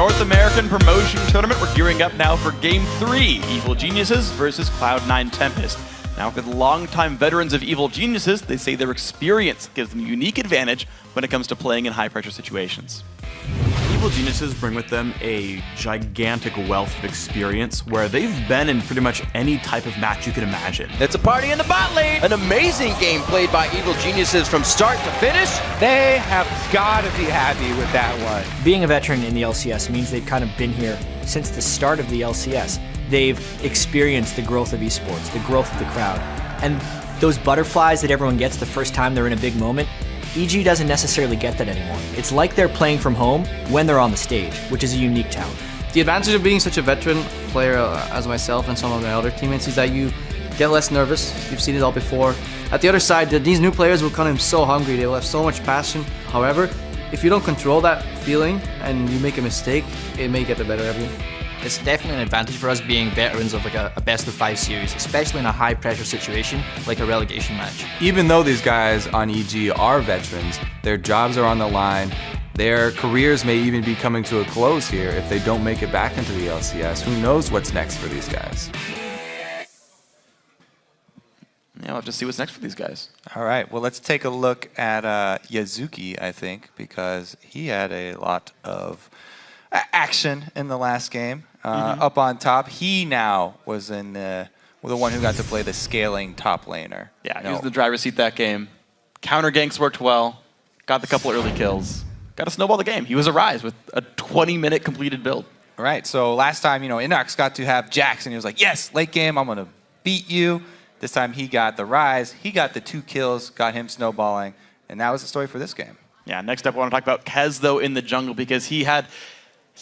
North American Promotion Tournament. We're gearing up now for Game 3, Evil Geniuses versus Cloud9 Tempest. Now, for the longtime veterans of Evil Geniuses, they say their experience gives them a unique advantage when it comes to playing in high-pressure situations. Evil Geniuses bring with them a gigantic wealth of experience where they've been in pretty much any type of match you can imagine. It's a party in the bot lane. An amazing game played by Evil Geniuses from start to finish. They have got to be happy with that one. Being a veteran in the LCS means they've kind of been here since the start of the LCS. They've experienced the growth of esports, the growth of the crowd. And those butterflies that everyone gets the first time they're in a big moment, EG doesn't necessarily get that anymore. It's like they're playing from home when they're on the stage, which is a unique talent. The advantage of being such a veteran player as myself and some of my other teammates is that you get less nervous. You've seen it all before. At the other side, these new players will come in so hungry. They will have so much passion. However, if you don't control that feeling and you make a mistake, it may get the better of you. It's definitely an advantage for us being veterans of like a best-of-5 series, especially in a high-pressure situation like a relegation match. Even though these guys on EG are veterans, their jobs are on the line. Their careers may even be coming to a close here if they don't make it back into the LCS. Who knows what's next for these guys? Yeah, we'll have to see what's next for these guys. All right, well, let's take a look at Yazuki, I think, because he had a lot of action in the last game. Up on top, he now was in the one who got to play the scaling top laner. Yeah, he was in the driver's seat that game. Counter ganks worked well. Got the couple early kills. Got to snowball the game. He was a Rise with a 20-minute completed build. Right, so last time, Inox got to have Jax, and he was like, yes, late game, I'm going to beat you. This time he got the Rise. He got the 2 kills, got him snowballing, and that was the story for this game. Yeah, next up I want to talk about Kez, though, in the jungle, because he had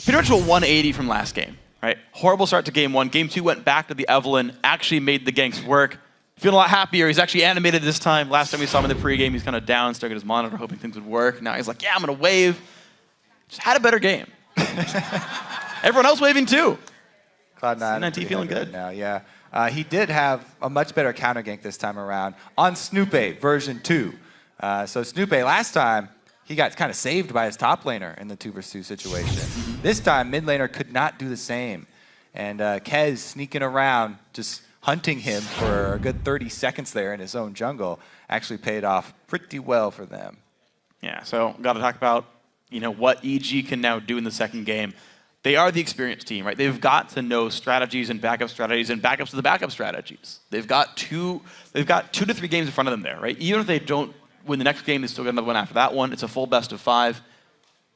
pretty much a 180 from last game. Right? Horrible start to game 1. Game 2 went back to the Evelyn, actually made the ganks work. Feeling a lot happier. He's actually animated this time. Last time we saw him in the pregame, he's kind of down, staring at his monitor, hoping things would work. Now he's like, yeah, I'm going to wave. Just had a better game. Everyone else waving too. Cloud9 C9T feeling good. Now, yeah. He did have a much better counter gank this time around on Snoopé version 2. So Snoopé last time, he got kind of saved by his top laner in the 2 vs 2 situation. This time, mid laner could not do the same. And Kez sneaking around, just hunting him for a good 30 seconds there in his own jungle, actually paid off pretty well for them. Yeah, so got to talk about what EG can now do in the second game. They are the experienced team, right? They've got to know strategies and backups to the backup strategies. They've got 2 to 3 games in front of them there, right? Even if they don't win the next game, they still got another one after that one. It's a full best of 5.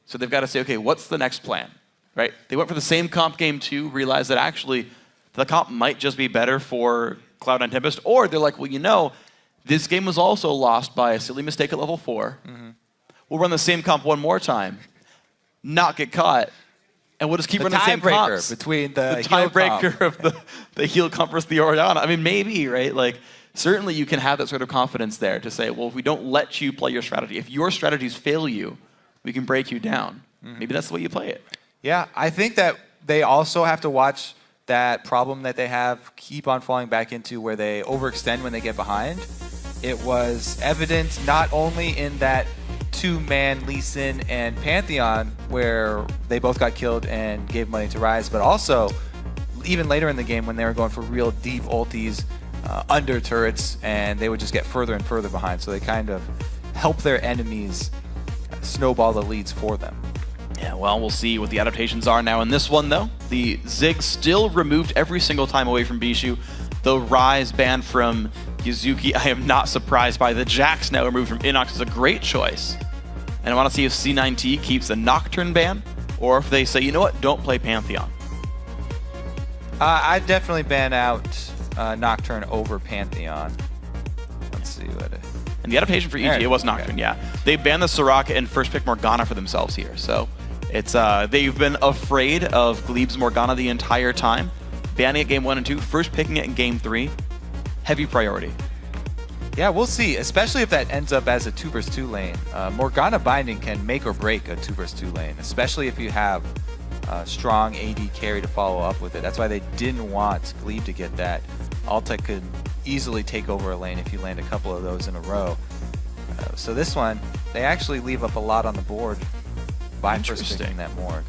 So they've got to say, okay, what's the next plan, right? They went for the same comp game 2, realized that actually the comp might just be better for Cloud9 Tempest, or they're like, well, this game was also lost by a silly mistake at level 4. We'll run the same comp one more time, not get caught, and we'll just keep running the same comps. Between the tiebreaker of the heal comp versus the Orianna. I mean, maybe, right? Like, certainly you can have that sort of confidence there to say, well, if we don't let you play your strategy, if your strategies fail you, we can break you down. Maybe that's the way you play it. Yeah, I think that they also have to watch that problem that they have keep on falling back into where they overextend when they get behind. It was evident not only in that 2-man Lee Sin and Pantheon where they both got killed and gave money to Rise, but also even later in the game when they were going for real deep ultis under turrets, and they would just get further and further behind. So they kind of help their enemies snowball the leads for them. Yeah, well, we'll see what the adaptations are now in this one, though. The Zig still removed every single time away from Bishu. The Rise banned from Yazuki, I am not surprised by. The Jax now removed from Inox is a great choice. And I want to see if C9T keeps the Nocturne ban, or if they say, you know what, don't play Pantheon. I'd definitely ban out Nocturne over Pantheon. Let's see what it... And the adaptation for EG, it was Nocturne, yeah. They banned the Soraka and first pick Morgana for themselves here. So it's they've been afraid of Gleb's Morgana the entire time. Banning it game 1 and 2, first picking it in game 3. Heavy priority. Yeah, we'll see, especially if that ends up as a 2 vs 2 lane. Morgana binding can make or break a 2 vs 2 lane, especially if you have strong AD carry to follow up with it. That's why they didn't want Glebe to get that. Alta could easily take over a lane if you land a couple of those in a row. So this one, they actually leave up a lot on the board by first picking that Morg.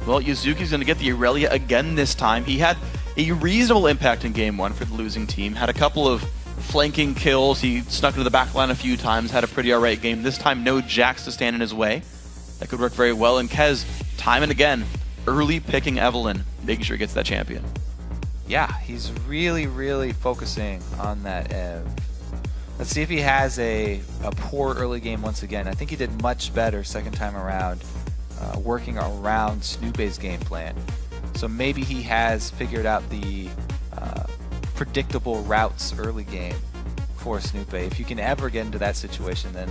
Well, Yuzuki's going to get the Aurelia again this time. He had a reasonable impact in Game 1 for the losing team. Had a couple of flanking kills. He snuck into the back line a few times. Had a pretty alright game. This time, no Jax to stand in his way. That could work very well. And Kez, time and again, early picking Evelynn, making sure he gets that champion. Yeah, he's really, really focusing on that Ev. Let's see if he has a poor early game once again. I think he did much better second time around, working around Snoop's game plan. So maybe he has figured out the predictable routes early game for Snoop. If you can ever get into that situation, then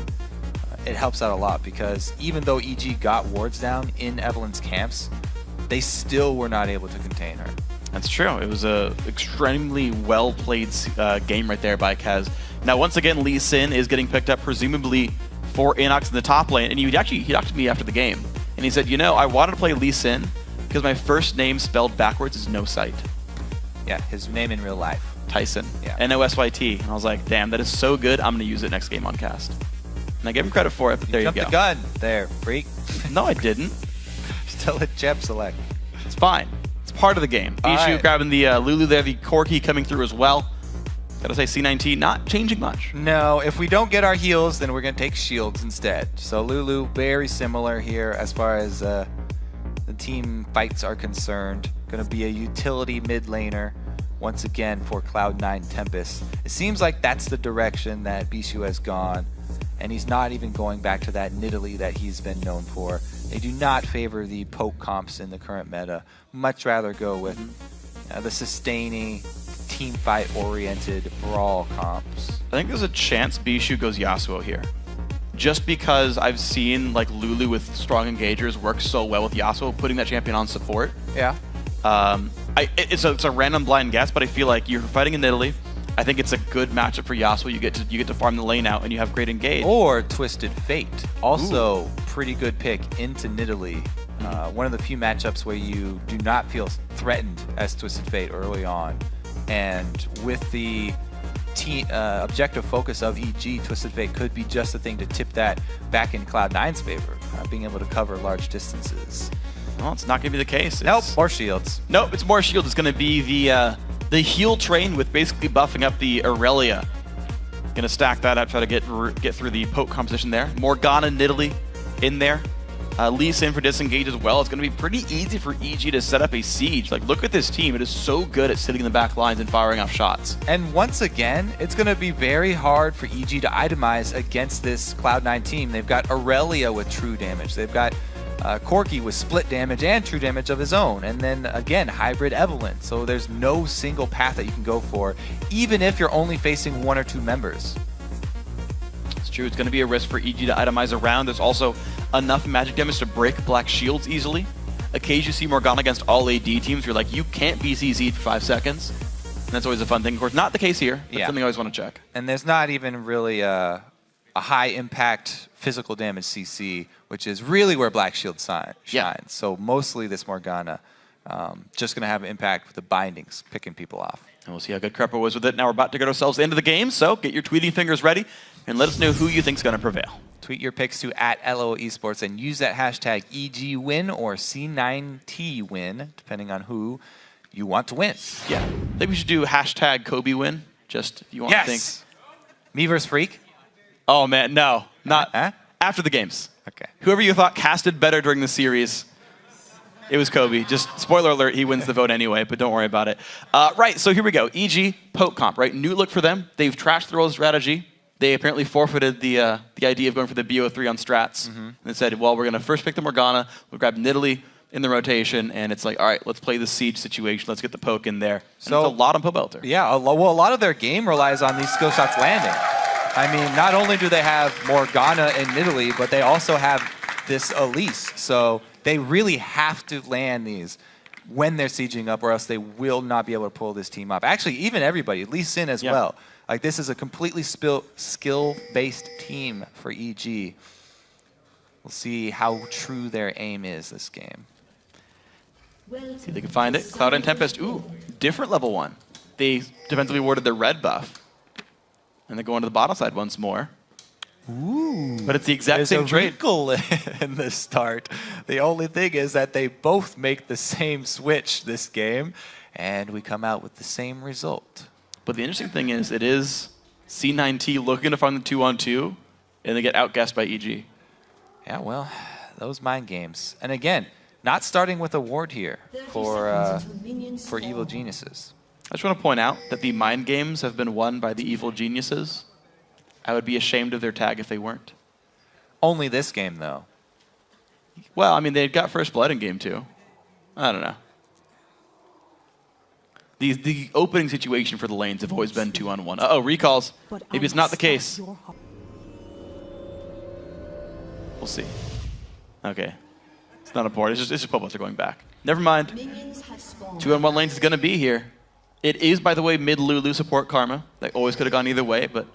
it helps out a lot, because even though EG got wards down in Evelynn's camps, they still were not able to contain her. That's true. It was a extremely well-played game right there by Kez. Now, once again, Lee Sin is getting picked up, presumably for Inox in the top lane. And he talked to me after the game, and he said, you know, I wanted to play Lee Sin because my first name spelled backwards is No Sight. Yeah, his name in real life. Tyson. Yeah. N-O-S-Y-T. And I was like, damn, that is so good. I'm going to use it next game on cast. And I gave him credit for it, but there you go. Jumped the gun there, freak. No, I didn't. Still a Jeb select. It's fine. It's part of the game. Bishu right. grabbing the Lulu there, the Corki coming through as well. Gotta say, C9T not changing much. No, if we don't get our heals, then we're going to take shields instead. So Lulu, very similar here as far as the team fights are concerned. Going to be a utility mid laner once again for Cloud9 Tempest. It seems like that's the direction that Bishu has gone, and he's not even going back to that Nidalee that he's been known for. They do not favor the poke comps in the current meta. Much rather go with the sustaining, team fight oriented brawl comps. I think there's a chance Bishu goes Yasuo here. Just because I've seen like Lulu with strong engagers work so well with Yasuo, putting that champion on support. Yeah. It's a random blind guess, but I feel like you're fighting in Italy. I think it's a good matchup for Yasuo. You get to farm the lane out, and you have great engage. Or Twisted Fate, also pretty good pick into Nidalee. One of the few matchups where you do not feel threatened as Twisted Fate early on, and with the objective focus of EG, Twisted Fate could be just the thing to tip that back in Cloud9's favor, being able to cover large distances. Well, it's not going to be the case. Nope, more shields. Nope, it's more shields. It's going to be the heal train with basically buffing up the Aurelia. Going to stack that up, try to get through the poke composition there. Morgana, Nidalee in there. Lee Sin for disengage as well. It's going to be pretty easy for EG to set up a siege. Like, look at this team. It is so good at sitting in the back lines and firing off shots. And once again, it's going to be very hard for EG to itemize against this Cloud9 team. They've got Aurelia with true damage. They've got Corki with split damage and true damage of his own. And then, again, hybrid Evelynn. So there's no single path that you can go for, even if you're only facing one or two members. It's true. It's going to be a risk for EG to itemize around. There's also enough magic damage to break black shields easily. Occasionally you see Morgana against all AD teams. You're like, you can't be CC'd for 5 seconds. And that's always a fun thing. Of course, not the case here. That's something I always want to check. And there's not even really a high impact physical damage CC, which is really where Black Shield shines. Yeah. So mostly this Morgana just going to have an impact with the bindings, picking people off. And we'll see how good Crepo was with it. Now we're about to get ourselves into the game, so get your tweeting fingers ready and let us know who you think is going to prevail. Tweet your picks to @LOL Esports and use that hashtag EGWin or C9T win, depending on who you want to win. Yeah. I think we should do hashtag Kobe win, just if you want to think. Me versus Freak? Oh, man, no. Not after the games. Okay. Whoever you thought casted better during the series, it was Kobe. Just spoiler alert, he wins the vote anyway, but don't worry about it. Right, so here we go. EG, poke comp, right? New look for them. They've trashed the role strategy. They apparently forfeited the idea of going for the BO3 on strats. And they said, well, we're going to first pick the Morgana. We'll grab Nidalee in the rotation. And it's like, all right, let's play the siege situation. Let's get the poke in there. And so it's a lot on Pobelter. Yeah, well, a lot of their game relies on these skill shots landing. I mean, not only do they have Morgana and Nidalee, but they also have this Elise. So they really have to land these when they're sieging up, or else they will not be able to pull this team up. Actually, even everybody, Lee Sin as well. Like, this is a completely skill-based team for EG. We'll see how true their aim is this game. See if they can find it. Cloud9 Tempest, ooh, different level 1. They defensively awarded the red buff. And they're going to the bottom side once more. Ooh. But it's the exact There's same a trade. wrinkle in the start. The only thing is that they both make the same switch this game, and we come out with the same result. But the interesting thing is, it is C9T looking to find the 2-on-2, and they get outgassed by EG. Yeah, well, those mind games. And again, not starting with a ward here for Evil Geniuses. I just want to point out that the mind games have been won by the Evil Geniuses. I would be ashamed of their tag if they weren't. Only this game, though. Well, I mean, they got first blood in game 2. I don't know. The opening situation for the lanes have always been 2-on-1. Uh-oh, recalls. Maybe it's not the case. We'll see. Okay. It's not a port. It's just Pobos are going back. Never mind. 2-on-1 lanes is going to be here. It is, by the way, mid Lulu support Karma. That always could have gone either way, but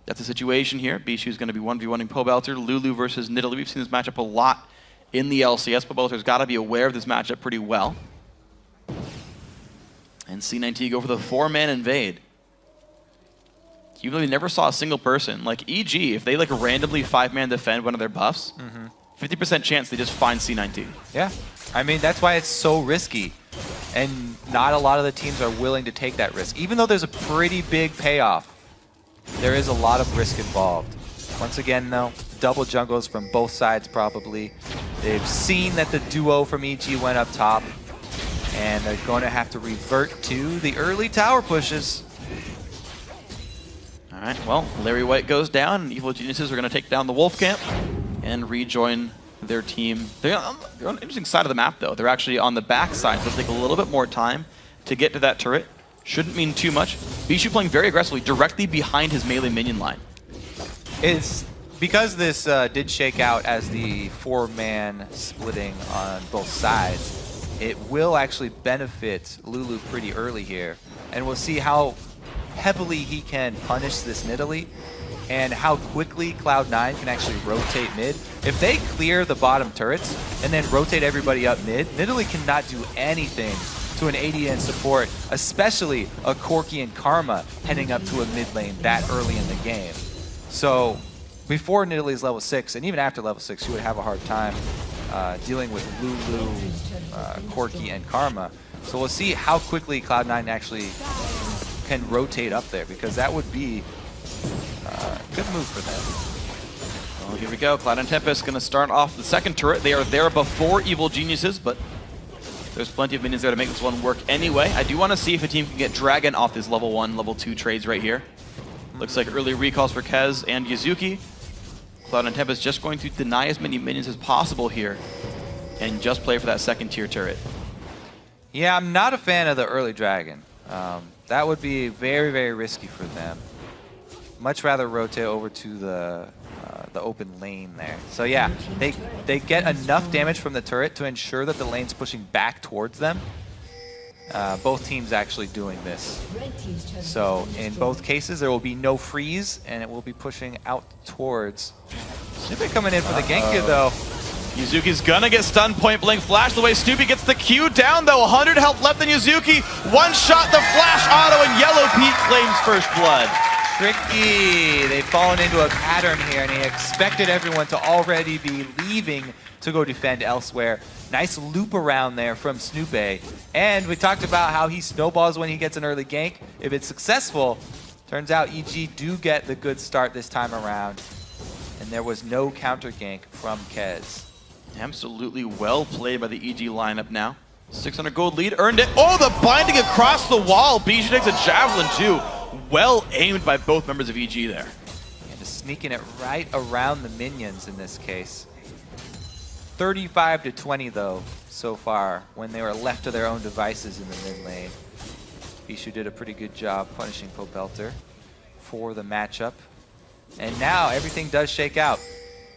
that's the situation here. Bishu is going to be 1v1ing Pobelter. Lulu versus Nidalee. We've seen this matchup a lot in the LCS. Pobelter's got to be aware of this matchup pretty well. And C9T go for the 4-man invade. Even though we never saw a single person, like EG, if they like randomly 5-man defend one of their buffs, 50% chance they just find C9T. Yeah, I mean, that's why it's so risky. And not a lot of the teams are willing to take that risk. Even though there's a pretty big payoff, there is a lot of risk involved. Once again, though, double jungles from both sides probably. They've seen that the duo from EG went up top, and they're going to have to revert to the early tower pushes. All right, well, Larry White goes down, and Evil Geniuses are going to take down the Wolf Camp and rejoin their team. They're on an interesting side of the map, though. They're actually on the back side, so it'll take a little bit more time to get to that turret. Shouldn't mean too much. Bishu playing very aggressively, directly behind his melee minion line. It's because this did shake out as the 4-man splitting on both sides. It will actually benefit Lulu pretty early here, and we'll see how heavily he can punish this Nidalee and how quickly Cloud9 can actually rotate mid. If they clear the bottom turrets and then rotate everybody up mid, Nidalee cannot do anything to an ADN support, especially a Corki and Karma heading up to a mid lane that early in the game. So before Nidalee's level 6, and even after level 6, you would have a hard time dealing with Lulu, Corki, and Karma. So we'll see how quickly Cloud9 actually can rotate up there, because that would be a good move for them. Well, here we go. Cloud and Tempest going to start off the second turret. They are there before Evil Geniuses, but there's plenty of minions there to make this one work anyway. I do want to see if a team can get Dragon off these level 1, level 2 trades right here. Looks like early recalls for Kez and Yuzuki. Cloud and Tempest just going to deny as many minions as possible here and just play for that second tier turret. Yeah, I'm not a fan of the early Dragon. That would be very, very risky for them. Much rather rotate over to the open lane there. So yeah, they get enough damage from the turret to ensure that the lane's pushing back towards them. Both teams actually doing this. So in both cases, there will be no freeze, and it will be pushing out towards. Snoopy coming in for the gank here, though. Yuzuki's gonna get stunned, point blank flash the way Snoopy gets the Q down, though. 100 health left in Yuzuki. One shot, the flash auto, and Yellow Pete claims first blood. Tricky. They've fallen into a pattern here, and he expected everyone to already be leaving to go defend elsewhere. Nice loop around there from Snoopy. And we talked about how he snowballs when he gets an early gank. If it's successful, turns out EG do get the good start this time around. And there was no counter gank from Kez. Absolutely well played by the EG lineup now. 600 gold lead, earned it. Oh, the binding across the wall. Bijou takes a javelin too. Well aimed by both members of EG there. And just sneaking it right around the minions in this case. 35 to 20 though, so far, when they were left to their own devices in the mid lane. Bijou did a pretty good job punishing Pobelter for the matchup. And now everything does shake out.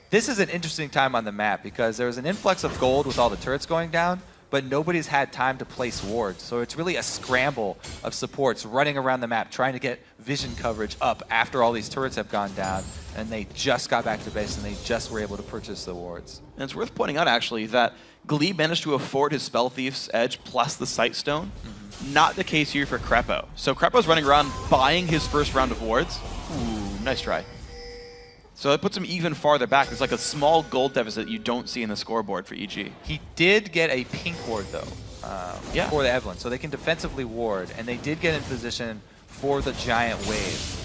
This is an interesting time on the map because there was an influx of gold with all the turrets going down, but nobody's had time to place wards. So it's really a scramble of supports running around the map, trying to get vision coverage up after all these turrets have gone down, and they just got back to base and they just were able to purchase the wards. And it's worth pointing out, actually, that Glebe managed to afford his Spell Thief's Edge plus the Sight Stone. Not the case here for Krepo. So Krepo's running around buying his first round of wards. Ooh, nice try. So that puts him even farther back. There's like a small gold deficit you don't see in the scoreboard for EG. He did get a pink ward, though, for the Evelynn, so they can defensively ward, and they did get in position for the giant wave.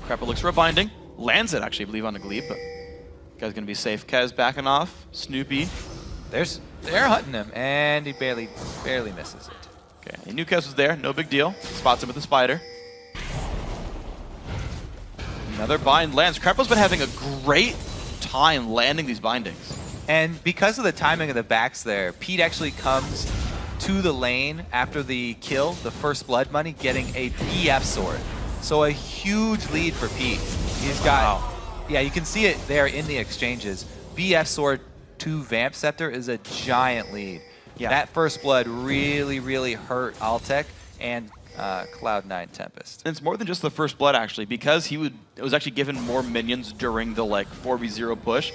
Crepper looks for a binding. Lands it, actually, I believe, on a Glebe, but guy's going to be safe. Kez backing off. Snoopy. They're hunting him, and he barely misses it. Okay, he knew Kez was there. No big deal. Spots him with the spider. Another bind lands. Crepper's been having a great time landing these bindings. And because of the timing of the backs there, Pete actually comes to the lane after the kill, the first blood money, getting a BF sword. So a huge lead for Pete. He's got, yeah, you can see it there in the exchanges. BF sword to Vamp Scepter is a giant lead. Yeah. That first blood really, really hurt Altec and Cloud9 Tempest. And it's more than just the first blood, actually, because it was actually given more minions during the 4v0 push.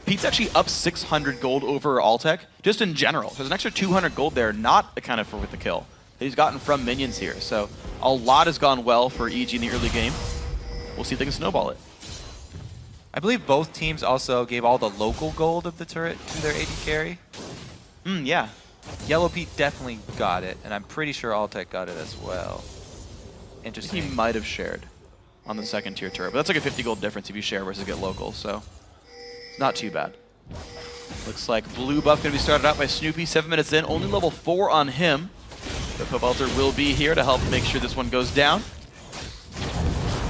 Pete's actually up 600 gold over Altec, just in general. There's an extra 200 gold there, not accounted for with the kill, that he's gotten from minions here. So a lot has gone well for EG in the early game. We'll see if they can snowball it. I believe both teams also gave all the local gold of the turret to their AD carry. Yeah. Yellow Pete definitely got it, and I'm pretty sure Altec got it as well. Interesting. He might have shared on the second tier turret, but that's like a 50 gold difference if you share versus get local, so it's not too bad. Looks like blue buff going to be started out by Snoopy, 7 minutes in, only level 4 on him. The Pobelter will be here to help make sure this one goes down.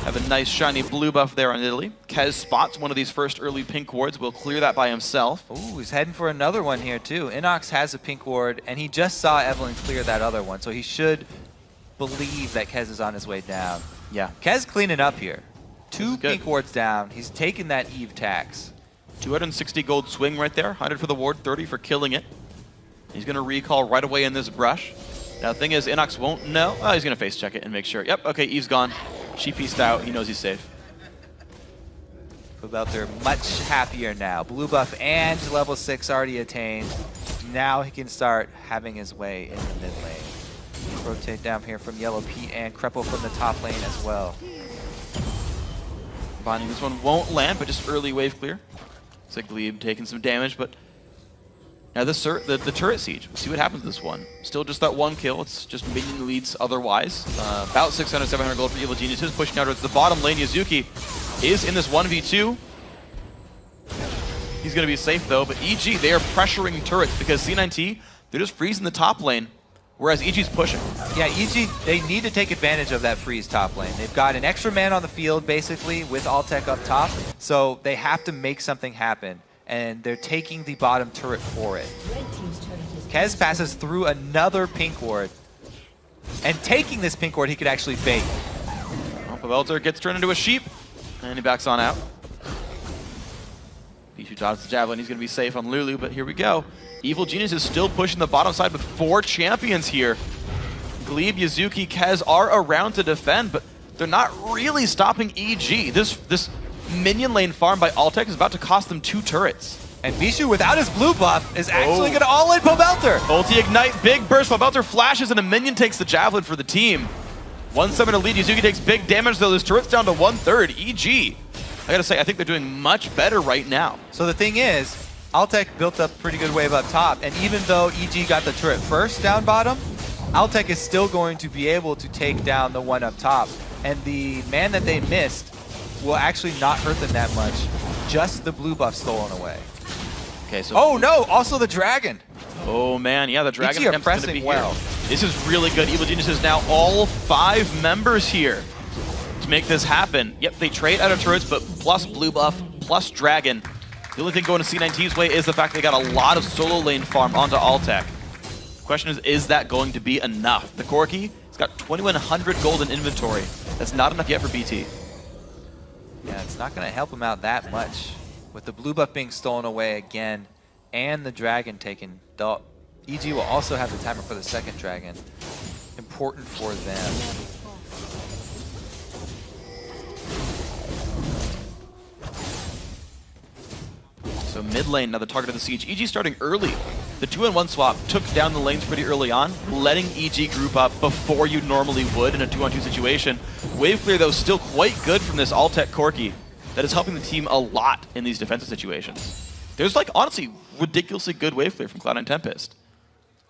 Have a nice shiny blue buff there on Italy. Kez spots one of these first early pink wards. Will clear that by himself. Ooh, he's heading for another one here too. Inox has a pink ward, and he just saw Evelynn clear that other one, so he should believe that Kez is on his way down. Yeah. Kez cleaning up here. 2 pink wards down. He's taking that Eve tax. 260 gold swing right there. 100 for the ward, 30 for killing it. He's going to recall right away in this brush. Now the thing is, Inox won't know. Oh, he's going to face check it and make sure. Yep, okay, Eve's gone. She pieced out. He knows he's safe. Pobelter much happier now. Blue buff and level 6 already attained. Now he can start having his way in the mid lane. Rotate down here from Yellow Pete and Kreppel from the top lane as well. Binding this one won't land, but just early wave clear. Looks like Glebe taking some damage, but now the turret siege. We'll see what happens to this one. Still just that one kill. It's just minion leads otherwise. About 600, 700 gold for Evil Geniuses. Pushing out towards the bottom lane. Yazuki is in this 1v2. He's going to be safe though, but EG, they are pressuring turrets because C9T, they're just freezing the top lane, whereas EG's pushing. Yeah, EG, they need to take advantage of that freeze top lane. They've got an extra man on the field basically with Altec up top, so they have to make something happen. And they're taking the bottom turret for it. Kez passes through another pink ward. And taking this pink ward, he could actually bait. Well, Pobelter gets turned into a sheep, and he backs on out. Bishu dodges the javelin. He's going to be safe on Lulu, but here we go. Evil Genius is still pushing the bottom side with 4 champions here. Glebe, Yazuki, Kez are around to defend, but they're not really stopping EG. This minion lane farm by Altec is about to cost them 2 turrets. And Bishu, without his blue buff, is actually going to all-in Pobelter. Ulti Ignite, big burst. Pobelter flashes, and a minion takes the javelin for the team. 1-7 to lead. Yazuki takes big damage, though. This turret's down to 1/3. EG, I gotta say, I think they're doing much better right now. So the thing is, Altec built up pretty good wave up top, and even though EG got the turret first down bottom, Altec is still going to be able to take down the one up top. And the man that they missed will actually not hurt them that much. Just the blue buff stolen away. Okay, so oh no! Also the dragon. Oh man, yeah, the dragon are temp's gonna pressing be well. here. This is really good. Evil Genius is now all 5 members here to make this happen. Yep, they trade out of turrets, but plus blue buff, plus dragon. The only thing going to C9T's way is the fact they got a lot of solo lane farm onto Altec. The question is that going to be enough? The Corki, it's got 2,100 gold in inventory. That's not enough yet for BT. Yeah, it's not going to help him out that much. With the blue buff being stolen away again, and the dragon taken, the EG will also have the timer for the second dragon. Important for them. So mid lane, now the target of the siege. EG starting early The 2-on-1 swap took down the lanes pretty early on, letting EG group up before you normally would in a 2-on-2 situation. Wave clear, though, still quite good from this Altec Corki that is helping the team a lot in these defensive situations. There's, like, honestly, ridiculously good wave clear from Cloud9 Tempest.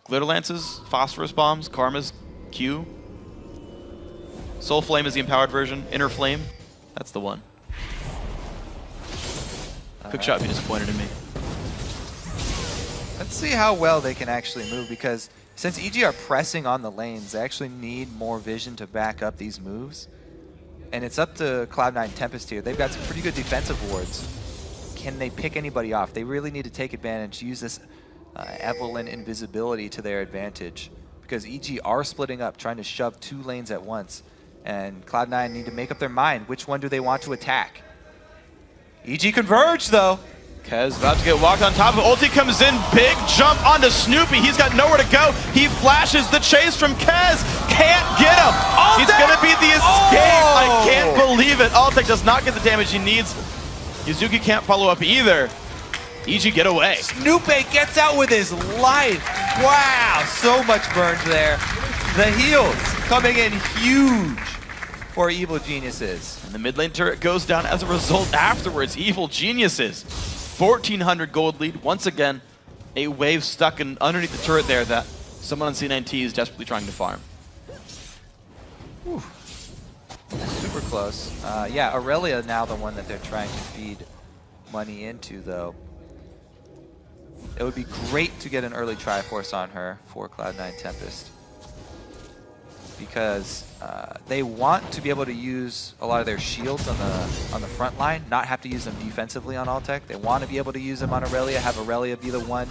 Glitter Lances, Phosphorus Bombs, Karma's Q. Soul Flame is the empowered version. Inner Flame, that's the one. Quick shot would be disappointed in me. Let's see how well they can actually move, because since EG are pressing on the lanes, they actually need more vision to back up these moves. And it's up to Cloud9 Tempest here. They've got some pretty good defensive wards. Can they pick anybody off? They really need to take advantage, use this Evelyn invisibility to their advantage, because EG are splitting up, trying to shove 2 lanes at once. And Cloud9 need to make up their mind. Which one do they want to attack? EG converge, though. Kez about to get walked on top of. Ulti comes in, big jump onto Snoopy. He's got nowhere to go. He flashes the chase from Kez. Can't get him. Altec! He's going to be the escape. I can't believe it. Altec does not get the damage he needs. Yuzuki can't follow up either. EG get away. Snoopy gets out with his life. Wow, so much burned there. The heals coming in huge for Evil Geniuses. And the mid lane turret goes down as a result afterwards. Evil Geniuses. 1,400 gold lead. Once again, a wave stuck underneath the turret there that someone on C9T is desperately trying to farm. Whew. Super close. Yeah, Aurelia now the one that they're trying to feed money into, though. It would be great to get an early Triforce on her for Cloud9 Tempest, because they want to be able to use a lot of their shields on the front line, not have to use them defensively on Altec. They want to be able to use them on Aurelia, have Aurelia be the one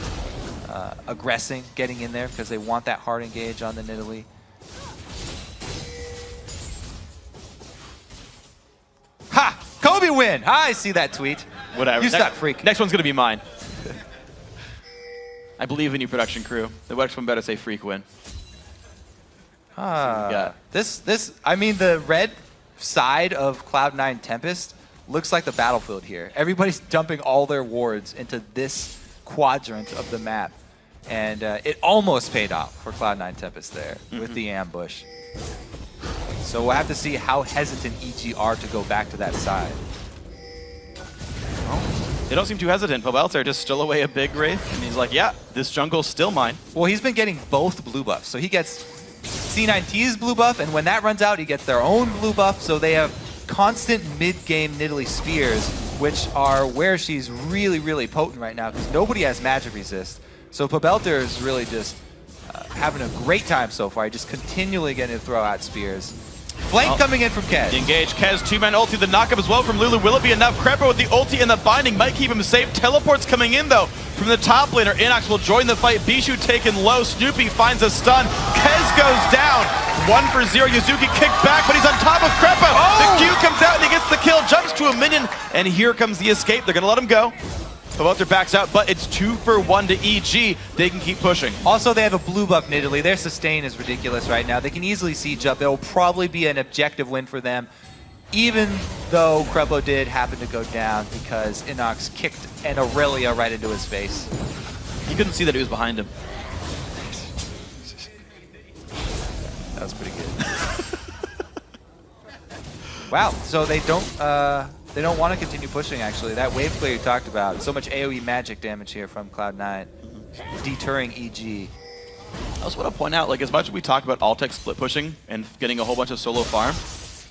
aggressing, getting in there, because they want that hard engage on the Nidalee. Ha! Kobe win! I see that tweet. Whatever. You suck, freak. Next one's going to be mine. I believe in you, production crew. The next one better say freak win. I mean, the red side of Cloud9 Tempest looks like the battlefield here. Everybody's dumping all their wards into this quadrant of the map. And it almost paid off for Cloud9 Tempest there with the ambush. So we'll have to see how hesitant EG are to go back to that side. They don't seem too hesitant. Pobelter just still away a big Wraith, and he's like, yeah, this jungle's still mine. Well, he's been getting both blue buffs. So he gets C9T's blue buff, and when that runs out, he gets their own blue buff. So they have constant mid-game Nidalee Spears, which are where she's really, really potent right now, because nobody has magic resist. So Pobelter is really just having a great time so far. Just continually getting to throw out spears. Flank coming in from Kez. Engage. Kez, 2-man ulti. The knockup as well from Lulu. Will it be enough? Crepa with the ulti and the binding might keep him safe. Teleports coming in, though, from the top laner. Inox will join the fight. Bishu taken low. Snoopy finds a stun. Kez goes down. 1-for-0. Yuzuki kicked back, but he's on top of Crepa. The Q comes out and he gets the kill. Jumps to a minion, and here comes the escape. They're going to let him go. Pobelter backs out, but it's 2-for-1 to EG. They can keep pushing. Also, they have a blue buff Nidalee. Their sustain is ridiculous right now. They can easily siege up. It'll probably be an objective win for them, even though Crepo did happen to go down because Inox kicked an Aurelia right into his face. He couldn't see that he was behind him. That was pretty good. Wow, so they don't want to continue pushing, actually. That wave clear you talked about, so much AoE magic damage here from Cloud9, deterring EG. I also want to point out, like, as much as we talk about Altec split pushing and getting a whole bunch of solo farm,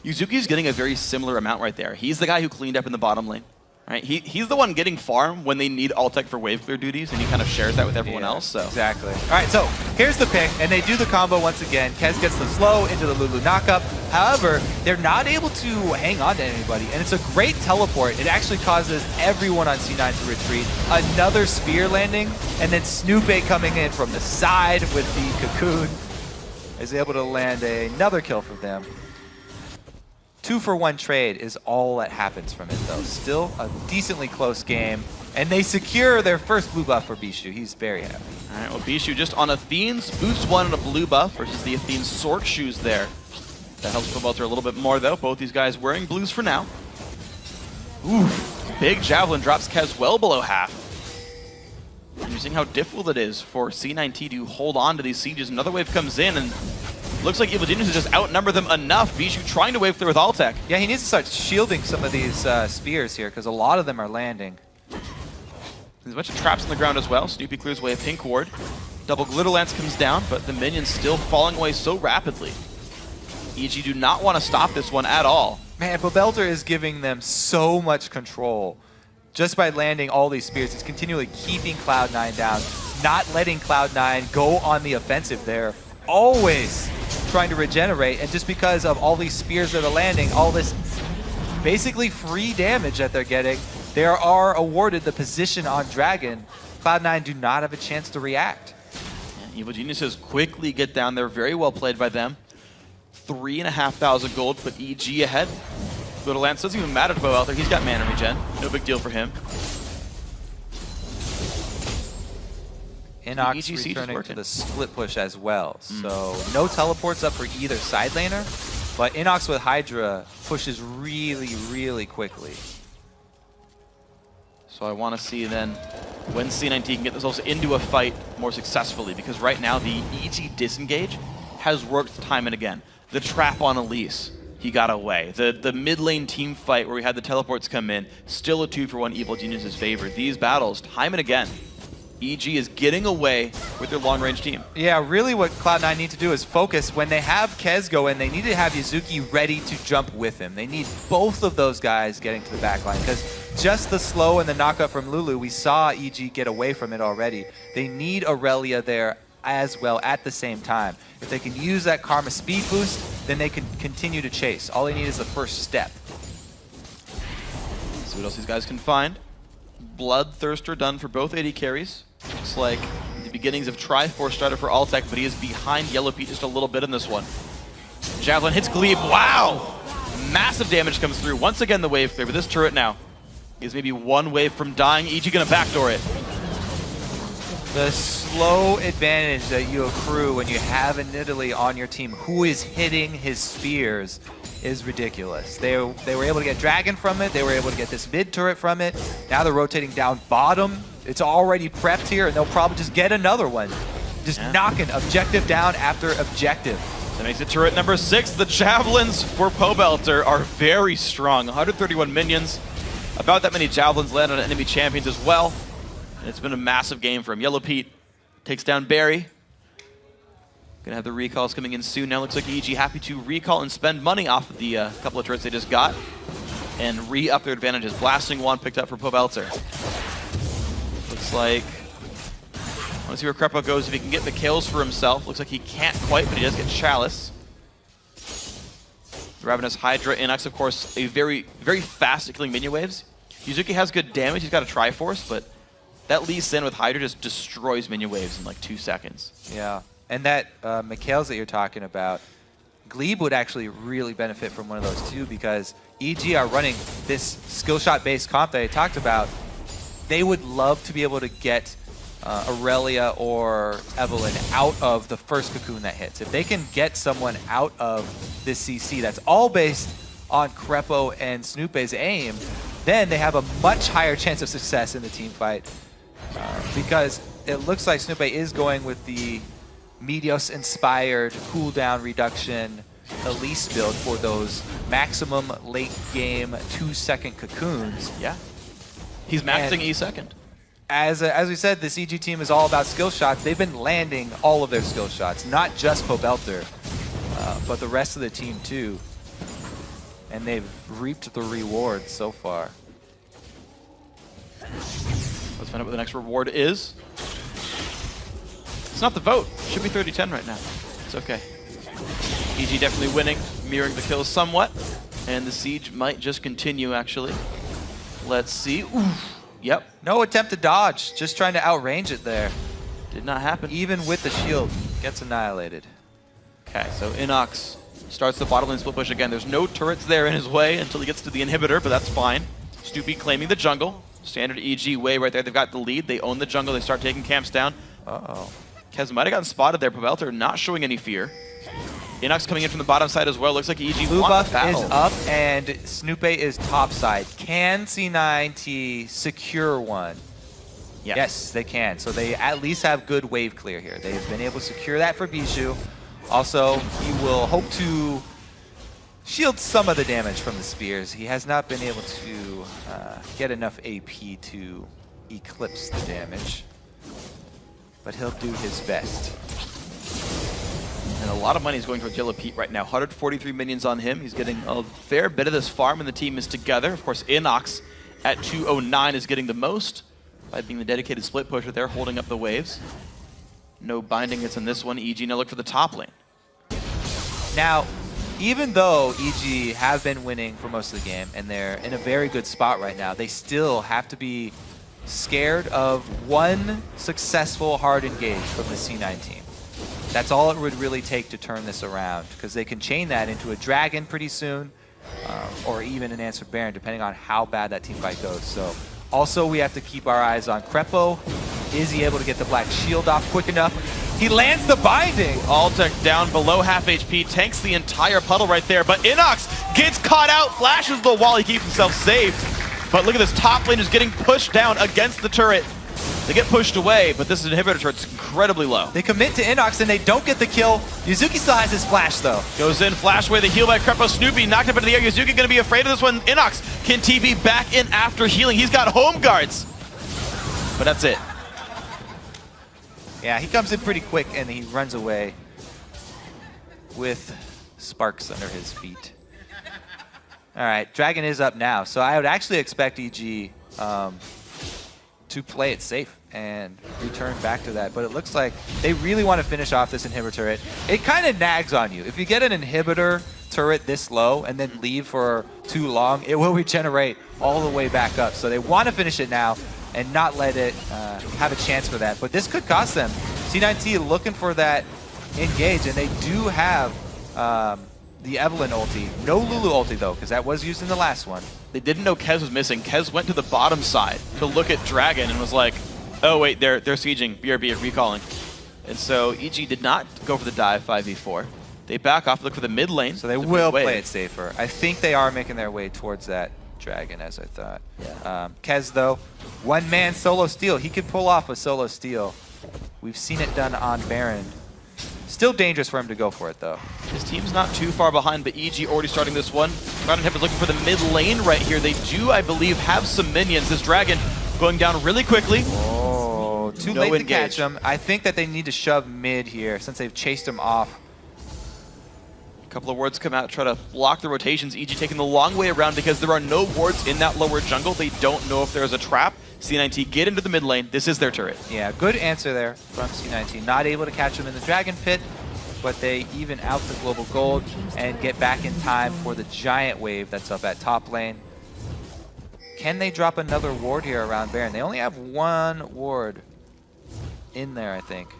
Yuzuki's getting a very similar amount right there. He's the guy who cleaned up in the bottom lane. Right? He's the one getting farm when they need Altec for wave clear duties, and he kind of shares that with everyone else. So exactly. All right, so here's the pick, and they do the combo once again. Kez gets the slow into the Lulu knockup. However, they're not able to hang on to anybody, and it's a great teleport. It actually causes everyone on C9 to retreat. Another spear landing, and then Snoopy coming in from the side with the cocoon is able to land another kill for them. 2-for-1 trade is all that happens from it, though. Still a decently close game, and they secure their first blue buff for Bishu. He's very happy. All right, well, Bishu just on Athene's boost 1 and a blue buff versus the Athene Sword Shoes there. That helps Pobelter a little bit more, though. Both these guys wearing blues for now. Ooh, big javelin drops Kez well below half. And you're seeing how difficult it is for C9T to hold on to these sieges. Another wave comes in, and looks like Evil Geniuses just outnumber them enough. Bijou trying to wave clear with Altec. Yeah, he needs to start shielding some of these spears here, because a lot of them are landing. There's a bunch of traps on the ground as well. Snoopy clears away a pink ward. Double Glitter Lance comes down, but the minions still falling away so rapidly. EG do not want to stop this one at all. Man, Pobelter is giving them so much control. Just by landing all these spears, it's continually keeping Cloud9 down, not letting Cloud9 go on the offensive there. Always trying to regenerate, and just because of all these spears that are landing, all this basically free damage that they're getting, they are awarded the position on Dragon. Cloud9 do not have a chance to react. Yeah, Evil Geniuses quickly get down there. Very well played by them. 3,500 gold, put EG ahead. Little Lance doesn't even matter to Bo out there. He's got mana regen. No big deal for him. Inox returning to the split push as well. So no teleports up for either side laner, but Inox with Hydra pushes really, really quickly. So I want to see then when C9T can get themselves into a fight more successfully, because right now the EG disengage has worked time and again. The trap on Elise, he got away. The mid lane team fight where we had the teleports come in, still a 2-for-1 Evil Geniuses favor. These battles, time and again, EG is getting away with their long-range team. Yeah, really what Cloud9 need to do is focus. When they have Kez go in, they need to have Yuzuki ready to jump with him. They need both of those guys getting to the back line, because just the slow and the knockup from Lulu, we saw EG get away from it already. They need Aurelia there as well at the same time. If they can use that Karma speed boost, then they can continue to chase. All they need is the first step. See what else these guys can find. Bloodthirster done for both AD carries. Looks like the beginnings of Triforce started for Altec, but he is behind Yellow Pete just a little bit in this one. Javelin hits Glebe. Wow! Massive damage comes through. Once again, the wave clear, but this turret now is maybe one wave from dying. EG gonna backdoor it. The slow advantage that you accrue when you have an Italy on your team who is hitting his spears is ridiculous. They were able to get Dragon from it. They were able to get this mid turret from it. Now they're rotating down bottom. It's already prepped here, and they'll probably just get another one. Just knocking objective down after objective. That makes it turret number 6. The Javelins for Pobelter are very strong. 131 minions. About that many Javelins land on enemy champions as well. And it's been a massive game for him. Yellow Pete takes down Barry. Gonna have the recalls coming in soon. Now looks like EG happy to recall and spend money off of the couple of turrets they just got and re-up their advantages. Blasting Wand picked up for Pobelter. Looks like, I want to see where Krepo goes if he can get the kills for himself. Looks like he can't quite, but he does get Chalice. The Ravenous Hydra, Inox, of course, a very, very fast at killing minion waves. Yuzuki has good damage, he's got a Triforce, but that Lee Sin with Hydra just destroys minion waves in like 2 seconds. Yeah, and that Mikhail's that you're talking about, Glebe would actually really benefit from one of those too, because EG are running this skill shot based comp that I talked about. They would love to be able to get Aurelia or Evelyn out of the first cocoon that hits. If they can get someone out of this CC that's all based on Krepo and Snoopy's aim, then they have a much higher chance of success in the team fight. Because it looks like Snoopy is going with the Meteos-inspired cooldown reduction Elise build for those maximum late game 2-second cocoons. Yeah. He's maxing E2. As we said, this EG team is all about skill shots. They've been landing all of their skill shots, not just Pobelter, but the rest of the team too. And they've reaped the rewards so far. Let's find out what the next reward is. It's not the vote. It should be 30-10 right now. It's okay. EG definitely winning, mirroring the kills somewhat. And the siege might just continue, actually. Let's see. Oof. Yep. No attempt to dodge, just trying to outrange it there. Did not happen. Even with the shield, gets annihilated. Okay, so Inox starts the bottom lane split push again. There's no turrets there in his way until he gets to the inhibitor, but that's fine. Snoopy claiming the jungle. Standard EG way right there. They've got the lead. They own the jungle. They start taking camps down. Uh-oh. Kez might have gotten spotted there. Pobelter not showing any fear. Inox coming in from the bottom side as well. Looks like EG Blue won buff the battle. is up, and Snoopy is top side. Can C9T secure one? Yes, they can. So they at least have good wave clear here. They've been able to secure that for Bijou. Also, he will hope to shield some of the damage from the spears. He has not been able to get enough AP to eclipse the damage, but he'll do his best. And a lot of money is going towards Yellow Pete right now. 143 minions on him. He's getting a fair bit of this farm, and the team is together. Of course, Inox at 209 is getting the most by being the dedicated split pusher there, holding up the waves. No binding hits in this one. EG now look for the top lane. Now, even though EG have been winning for most of the game, and they're in a very good spot right now, they still have to be scared of one successful hard engage from the C9 team. That's all it would really take to turn this around, because they can chain that into a dragon pretty soon, or even an answered Baron, depending on how bad that team fight goes. So, also we have to keep our eyes on Crepo. Is he able to get the black shield off quick enough? He lands the binding! Altec down below half HP, tanks the entire puddle right there, but Inox gets caught out, flashes the wall, he keeps himself saved. But look at this top lane is getting pushed down against the turret. They get pushed away, but this inhibitor turret's incredibly low. They commit to Inox and they don't get the kill. Yuzuki still has his flash though. Goes in, flash away the heal by Crepo. Snoopy knocked up into the air. Yuzuki gonna be afraid of this one. Inox can TB back in after healing. He's got home guards. But that's it. Yeah, he comes in pretty quick and he runs away with sparks under his feet. All right, Dragon is up now. So I would actually expect EG to play it safe and return back to that. But it looks like they really want to finish off this inhibitor turret. It kind of nags on you. If you get an inhibitor turret this low and then leave for too long, it will regenerate all the way back up. So they want to finish it now and not let it have a chance for that. But this could cost them. C9T looking for that engage, and they do have the Evelyn ulti. No Lulu ulti though, because that was used in the last one. They didn't know Kez was missing. Kez went to the bottom side to look at Dragon and was like, oh wait, they're sieging, BRB, recalling. And so EG did not go for the dive 5v4. They back off, look for the mid lane. So they will play it safer. I think they are making their way towards that Dragon, as I thought. Yeah. Kez though, one man solo steal. He could pull off a solo steal. We've seen it done on Baron. Still dangerous for him to go for it though. His team's not too far behind, but EG already starting this one. Ground Hip is looking for the mid lane right here. They do, I believe, have some minions. This Dragon going down really quickly. Oh, too late to catch him. I think that they need to shove mid here since they've chased him off. A couple of wards come out, try to block the rotations. EG taking the long way around because there are no wards in that lower jungle. They don't know if there's a trap. C9T get into the mid lane. This is their turret. Yeah, good answer there from C9T. Not able to catch him in the Dragon Pit, but they even out the global gold and get back in time for the giant wave that's up at top lane. Can they drop another ward here around Baron? They only have one ward in there, I think.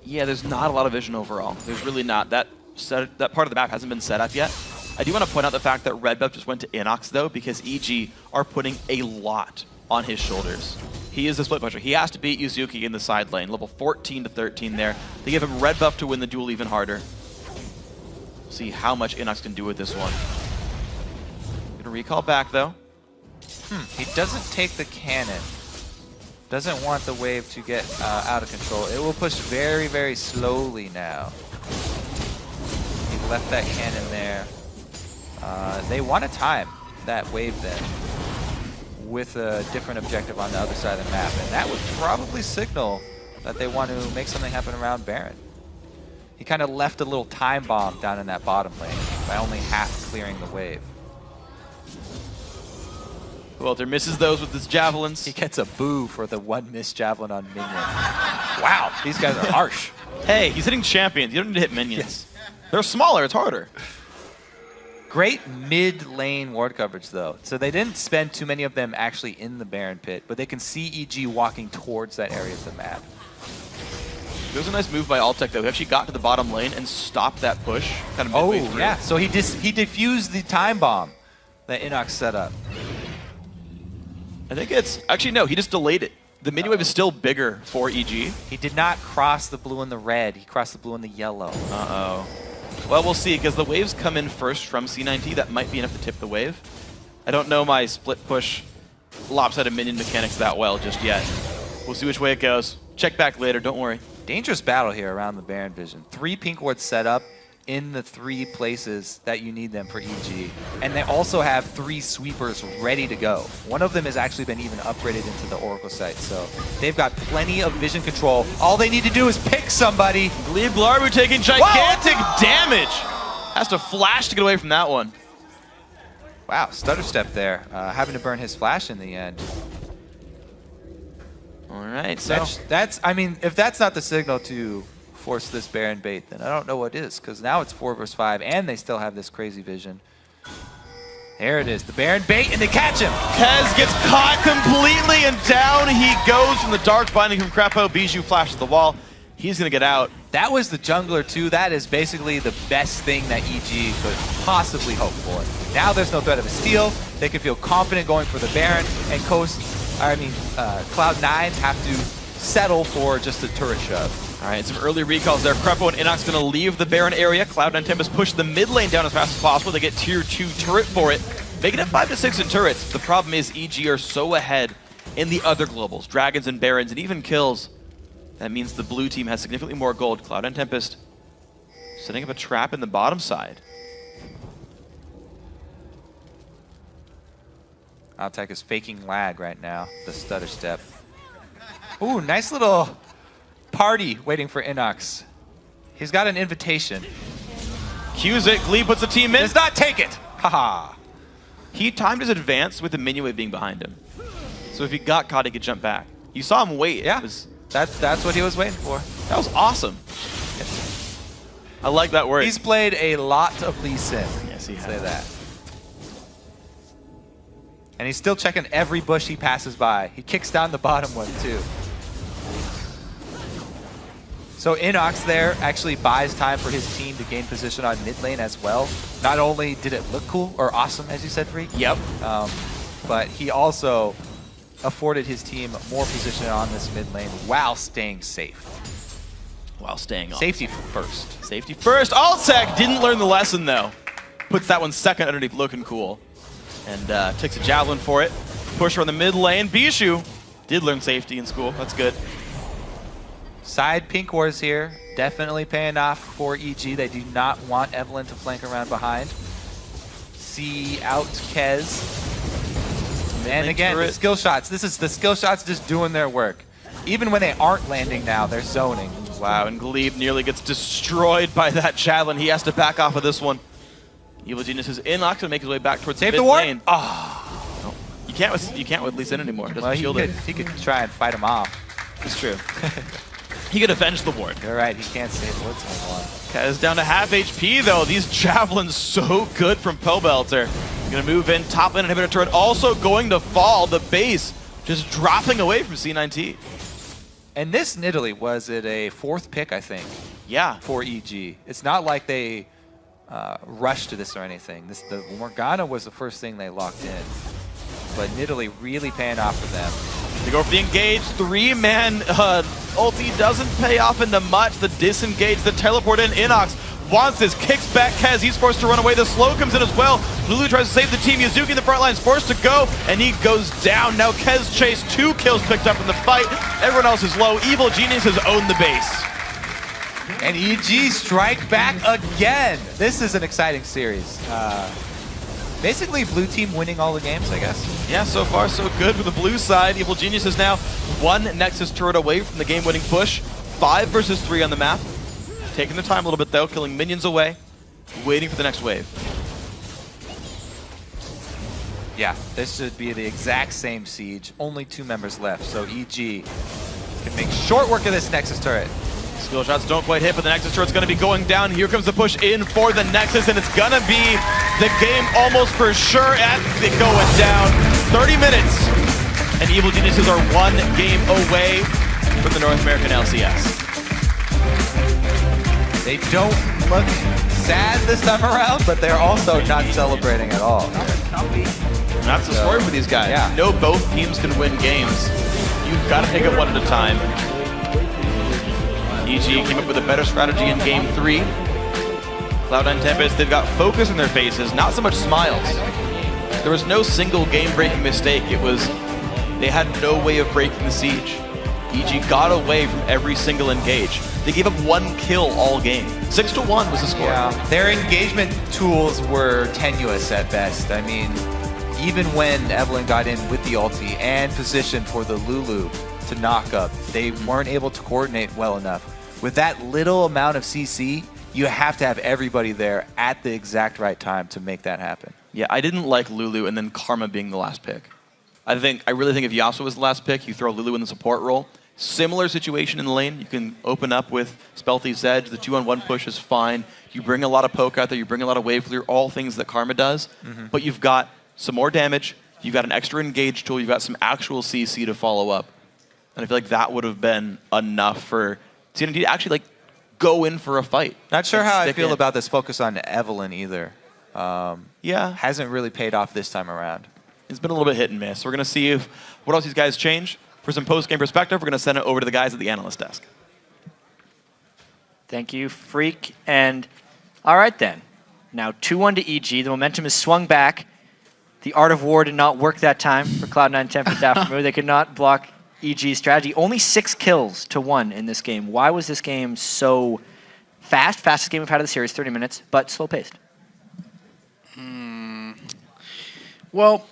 Yeah, there's not a lot of vision overall. There's really not. That part of the map hasn't been set up yet. I do want to point out the fact that Red Buff just went to Inox, though, because EG are putting a lot on his shoulders. He is a split pusher. He has to beat Yuzuki in the side lane, level 14 to 13 there. They give him Red Buff to win the duel even harder. See how much Inox can do with this one. Gonna recall back, though. He doesn't take the cannon. Doesn't want the wave to get out of control. It will push very, very slowly now. He left that cannon there. They want to time that wave then with a different objective on the other side of the map, and that would probably signal that they want to make something happen around Baron. He kind of left a little time bomb down in that bottom lane by only half clearing the wave. Welter misses those with his javelins. He gets a boo for the one missed javelin on minion. Wow, these guys are harsh. Hey, he's hitting champions. You don't need to hit minions. They're smaller, it's harder. Great mid-lane ward coverage, though. So they didn't spend too many of them actually in the Baron Pit, but they can see EG walking towards that area of the map. There's a nice move by Altec, though. He actually got to the bottom lane and stopped that push. Kind of midway through. Yeah. So he diffused the time bomb that Inox set up. I think it's... Actually, no. He just delayed it. The mini wave is still bigger for EG. He did not cross the blue and the red. He crossed the blue and the yellow. Uh-oh. Well, we'll see, because the waves come in first from C9T. That might be enough to tip the wave. I don't know my split push lopsided minion mechanics that well just yet. We'll see which way it goes. Check back later, don't worry. Dangerous battle here around the Baron vision. 3 pink wards set up in the 3 places that you need them for EG. And they also have 3 sweepers ready to go. One of them has actually been even upgraded into the Oracle site, so they've got plenty of vision control. All they need to do is pick somebody. Glebe Glarbu taking gigantic damage. Has to flash to get away from that one. Wow, stutter step there. Having to burn his flash in the end. All right, so that's I mean, if that's not the signal to force this Baron bait, then I don't know what is, because now it's 4 versus 5, and they still have this crazy vision. There it is, the Baron bait, and they catch him! Kez gets caught completely, and down he goes from the Dark Binding from Crepo. Bijou flashes the wall. He's going to get out. That was the jungler, too. That is basically the best thing that EG could possibly hope for. Now there's no threat of a steal. They can feel confident going for the Baron, and Cloud9 have to settle for just a turret shove. All right, some early recalls there. Crepo and Inox going to leave the Baron area. Cloud9 Tempest push the mid lane down as fast as possible. They get tier 2 turret for it, making it 5 to 6 in turrets. The problem is EG are so ahead in the other globals, Dragons and Barons, and even kills. That means the blue team has significantly more gold. Cloud9 Tempest setting up a trap in the bottom side. Altek is faking lag right now, the stutter step. Ooh, nice little party waiting for Inox. He's got an invitation. Cues it, Glebe puts the team in. Does not take it! Haha. He timed his advance with the minion wave being behind him. So if he got caught, he could jump back. You saw him wait. Yeah, that's what he was waiting for. That was awesome. I like that word. He's played a lot of Lee Sin. Yes, he has. Say that. And he's still checking every bush he passes by. He kicks down the bottom one, too. So Inox there actually buys time for his team to gain position on mid lane as well. Not only did it look cool, or awesome, as you said, Freak. Yep. But he also afforded his team more position on this mid lane while staying safe. While staying on. Safety first. Safety first. Altek didn't learn the lesson, though. Puts that one second underneath looking cool. And takes a javelin for it. Pusher on the mid lane. Bijou did learn safety in school. That's good. Side pink wars here. Definitely paying off for EG. They do not want Evelynn to flank around behind. See out Kez. And again, the skill shots. This is the skill shots just doing their work. Even when they aren't landing now, they're zoning. Wow, and Glebe nearly gets destroyed by that javelin. He has to back off of this one. Evil Genius is in. Ox to make his way back towards the mid lane. Oh. No. You can't with Lee Sin anymore. Doesn't Well, shield it. he could try and fight him off. It's true. He could avenge the ward. You're right, he can't save woods on one. Kez down to half HP though. These javelins so good from Pobelter. Gonna move in, top lane inhibitor turret also going to fall. The base just dropping away from C9T. And this Nidalee, was it a 4th pick, I think? Yeah. For EG. It's not like they rushed to this or anything. The Morgana was the first thing they locked in. But Nidalee really paying off for them. They go for the engage, 3-man ulti doesn't pay off into much. The disengage, the teleport in. Inox wants this, kicks back Kez, he's forced to run away. The slow comes in as well. Lulu tries to save the team. Yuzuki in the front line is forced to go, and he goes down. Now Kez chase, 2 kills picked up in the fight. Everyone else is low. Evil Genius has owned the base. And EG strike back again. This is an exciting series. Basically, blue team winning all the games, I guess. Yeah, so far so good for the blue side. Evil Genius is now 1 Nexus turret away from the game-winning push. 5 versus 3 on the map. Taking their time a little bit, though, killing minions away. Waiting for the next wave. Yeah, this should be the exact same siege. Only 2 members left, so EG can make short work of this Nexus turret. Skill shots don't quite hit, but the Nexus turret's going to be going down. Here comes the push in for the Nexus, and it's going to be the game almost for sure at it going down. 30 minutes, and Evil Geniuses are 1 game away from the North American LCS. They don't look sad this time around, but they're also not celebrating at all. That's the story for these guys. Yeah. You know both teams can win games. You've got to take it 1 at a time. EG came up with a better strategy in Game 3. Cloud9 Tempest, they've got focus in their faces, not so much smiles. There was no single game-breaking mistake. It was They had no way of breaking the siege. EG got away from every single engage. They gave up 1 kill all game. 6-1 was the score. Yeah, their engagement tools were tenuous at best. I mean, even when Evelyn got in with the ulti and positioned for the Lulu to knock up, they weren't able to coordinate well enough. With that little amount of CC, you have to have everybody there at the exact right time to make that happen. Yeah, I didn't like Lulu and then Karma being the last pick. I really think if Yasuo was the last pick, you throw Lulu in the support role. Similar situation in the lane. You can open up with Spelthy's Edge. The 2-on-1 push is fine. You bring a lot of poke out there. You bring a lot of wave clear, all things that Karma does. But you've got some more damage. You've got an extra engage tool. You've got some actual CC to follow up. And I feel like that would have been enough for C9T to actually go in for a fight. Not sure how I feel about this focus on Evelyn either. Yeah. Hasn't really paid off this time around. It's been a little bit hit and miss. We're going to see what else these guys change. For some post-game perspective, we're going to send it over to the guys at the analyst desk. Thank you, Freak. And all right then. Now 2-1 to EG. The momentum is swung back. The Art of War did not work that time for Cloud9 Temp and Daphne. They could not block EG's strategy. Only 6 kills to 1 in this game. Why was this game so fast? Fastest game we've had of the series, 30 minutes, but slow-paced. Well,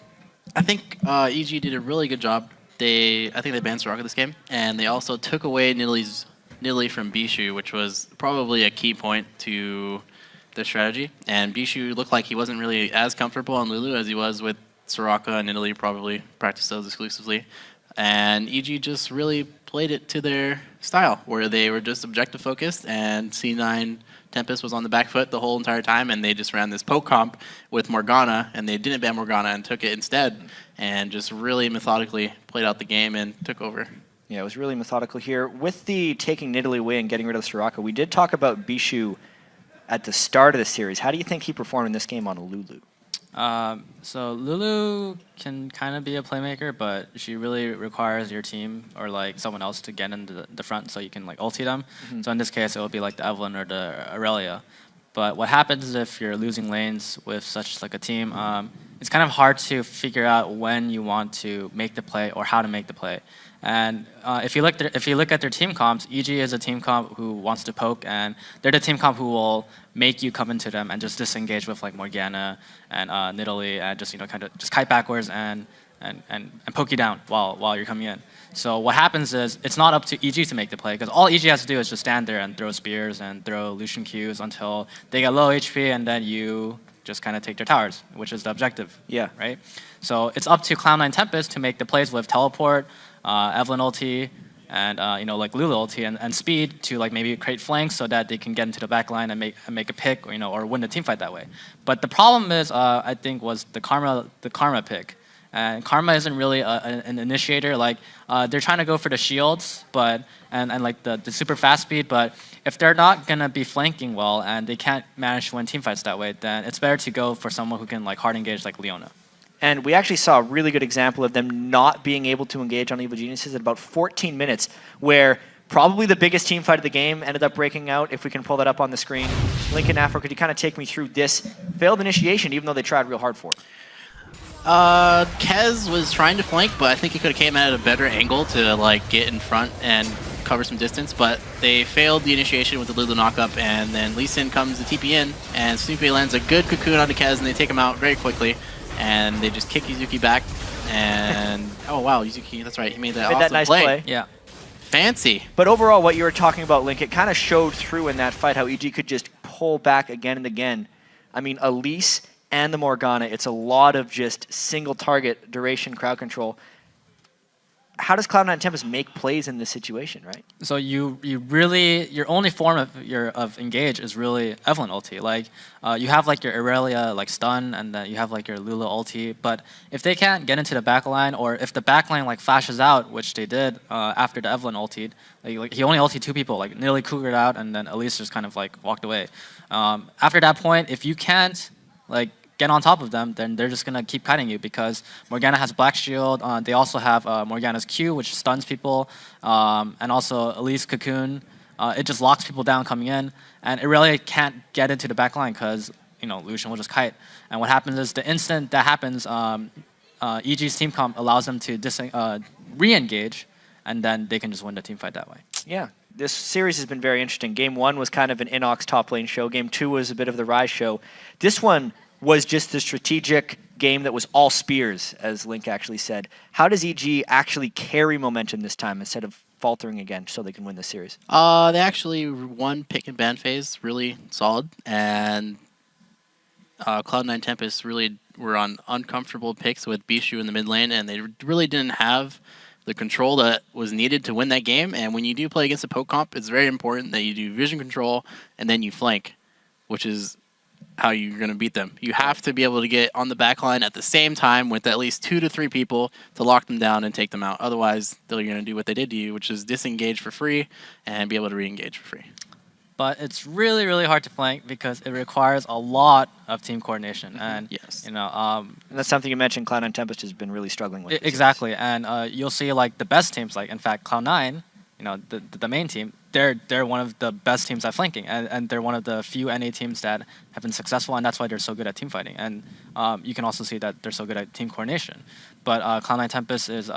I think EG did a really good job. I think they banned Soraka this game, and they also took away Nidalee from Bishu, which was probably a key point to their strategy. And Bishu looked like he wasn't really as comfortable on Lulu as he was with Soraka, and Nidalee probably practiced those exclusively. And EG just really played it to their style, where they were just objective focused, and C9 Tempest was on the back foot the whole entire time, and they just ran this poke comp with Morgana, and they didn't ban Morgana and took it instead, and just really methodically played out the game and took over. Yeah, it was really methodical here. With the taking Nidalee away and getting rid of Soraka, we did talk about Bishu at the start of the series. How do you think he performed in this game on Lulu? So Lulu can kind of be a playmaker, but she really requires your team or someone else to get into the front so you can ulti them. So in this case, it would be like the Evelyn or the Aurelia. But what happens if you're losing lanes with such a team? It's kind of hard to figure out when you want to make the play or how to make the play. And if you look at their team comps, EG is a team comp who wants to poke, and they're the team comp who will make you come into them and just disengage with Morgana and Nidalee and just kind of just kite backwards and poke you down while you're coming in. So what happens is it's not up to EG to make the play, because all EG has to do is just stand there and throw spears and throw Lucian Qs until they get low HP, and then you just kind of take their towers, which is the objective. Yeah. Right. So it's up to Cloud9 Tempest to make the plays with teleport, Evelyn ulti, and Lulu ulti and speed to maybe create flanks so that they can get into the back line and make a pick, or win the team fight that way. But the problem is, I think, was the Karma pick. And Karma isn't really an initiator. They're trying to go for the shields, and the super fast speed. But if they're not gonna be flanking well and they can't manage to win team fights that way, then it's better to go for someone who can hard engage like Leona. And we actually saw a really good example of them not being able to engage on Evil Geniuses at about 14 minutes, where probably the biggest team fight of the game ended up breaking out. If we can pull that up on the screen, Lincoln Afro, could you kind of take me through this failed initiation, even though they tried real hard for it? Kez was trying to flank, but I think he could have came at a better angle to get in front and cover some distance, but they failed the initiation with the Lulu knockup, and then Lee Sin comes to TP in, and Snoopy lands a good cocoon onto Kez, and they take him out very quickly, and they just kick Yuzuki back, and oh wow, Yuzuki, that's right, he made that awesome nice play. Yeah. Fancy. But overall, what you were talking about, Link, it kind of showed through in that fight how EG could just pull back again and again. I mean, Elise and the Morgana, it's a lot of just single target duration crowd control. How does Cloud9 Tempest make plays in this situation, right? So you really, your only form of engage is really Evelyn ulti. You have your Aurelia stun, and then you have your Lulu ulti. But if they can't get into the backline, or if the backline flashes out, which they did after the Evelyn ultied, he only ultied 2 people, nearly cougared out, and then Elise just kind of walked away. After that point, if you can't get on top of them, then they're just gonna keep kiting you, because Morgana has Black Shield. They also have Morgana's Q, which stuns people, and also Elise Cocoon. It just locks people down coming in, and it really can't get into the back line because Lucian will just kite. And what happens is the instant that happens, EG's team comp allows them to re-engage, and then they can just win the team fight that way. Yeah. This series has been very interesting. Game 1 was kind of an Inox top lane show. Game 2 was a bit of the Rise show. This one was just the strategic game that was all spears, as Link actually said. How does EG actually carry momentum this time instead of faltering again so they can win the series? They actually won pick and ban phase really solid, and Cloud9 Tempest really were on uncomfortable picks with Bishu in the mid lane, and they really didn't have the control that was needed to win that game. And when you do play against a poke comp, it's very important that you do vision control and then you flank, which is how you're going to beat them. You have to be able to get on the back line at the same time with at least 2 to 3 people to lock them down and take them out. Otherwise, they're going to do what they did to you, which is disengage for free and be able to re-engage for free. But it's really, really hard to flank because it requires a lot of team coordination. And yes, you know, and that's something you mentioned. Cloud9 Tempest has been really struggling with. Exactly, and you'll see like the best teams, like in fact Cloud9, you know, the main team, they're one of the best teams at flanking, and they're one of the few NA teams that have been successful, and that's why they're so good at team fighting. And you can also see that they're so good at team coordination. But Cloud9 Tempest is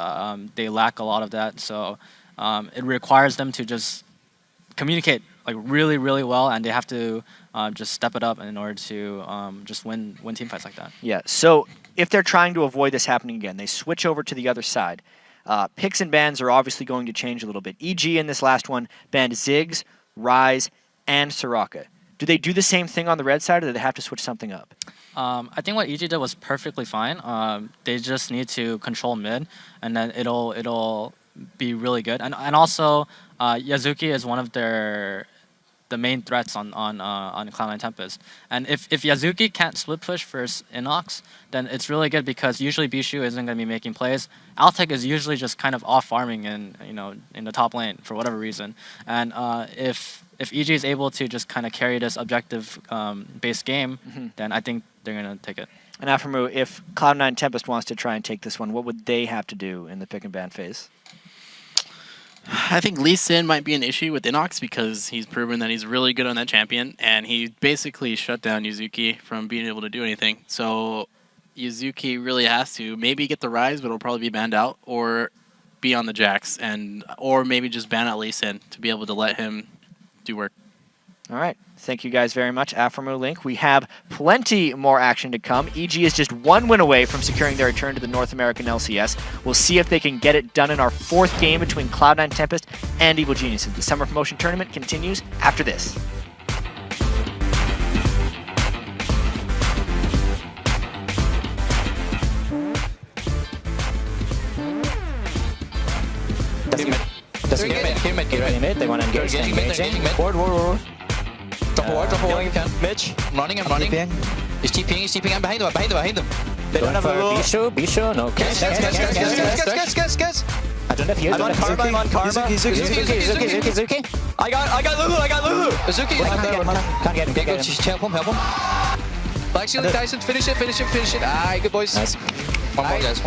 they lack a lot of that, so it requires them to just communicate like really, really well, and they have to just step it up in order to just win team fights like that. Yeah. So if they're trying to avoid this happening again, they switch over to the other side. Picks and bans are obviously going to change a little bit. EG in this last one banned Ziggs, Rise, and Soraka. Do they do the same thing on the red side, or do they have to switch something up? I think what EG did was perfectly fine. They just need to control mid, and then it'll be really good. And also Yazuki is one of the main threats on Cloud9 Tempest. And if Yazuki can't split push versus Inox, then it's really good because usually Bishu isn't going to be making plays. Altec is usually just kind of off farming in the top lane for whatever reason. And if EG is able to just kind of carry this objective based game, then I think they're going to take it. And Aphromoo, if Cloud9 Tempest wants to try and take this one, what would they have to do in the pick and ban phase? I think Lee Sin might be an issue with Inox because he's proven that he's really good on that champion, and he basically shut down Yuzuki from being able to do anything. So Yuzuki really has to maybe get the Rise, but it'll probably be banned out, or be on the Jax, or maybe just ban out Lee Sin to be able to let him do work. All right. Thank you guys very much, Aphromoo, Link. We have plenty more action to come. EG is just 1 win away from securing their return to the North American LCS. We'll see if they can get it done in our 4th game between Cloud9 Tempest and Evil Geniuses. The Summer Promotion Tournament continues after this. Doesn't get mid. They want to engage. Engaging mid. Ward. Drop a ward. You can. Mitch. I'm running. He's TPing. I'm behind them. They don't have a Bishu. No. Guess. I don't have heal. I'm on Karma. Zuki. I got Lulu. Zuki. Can't get him. Just help him. Black Shield, Tyson. Finish it. Good boys. Nice. One more, guys.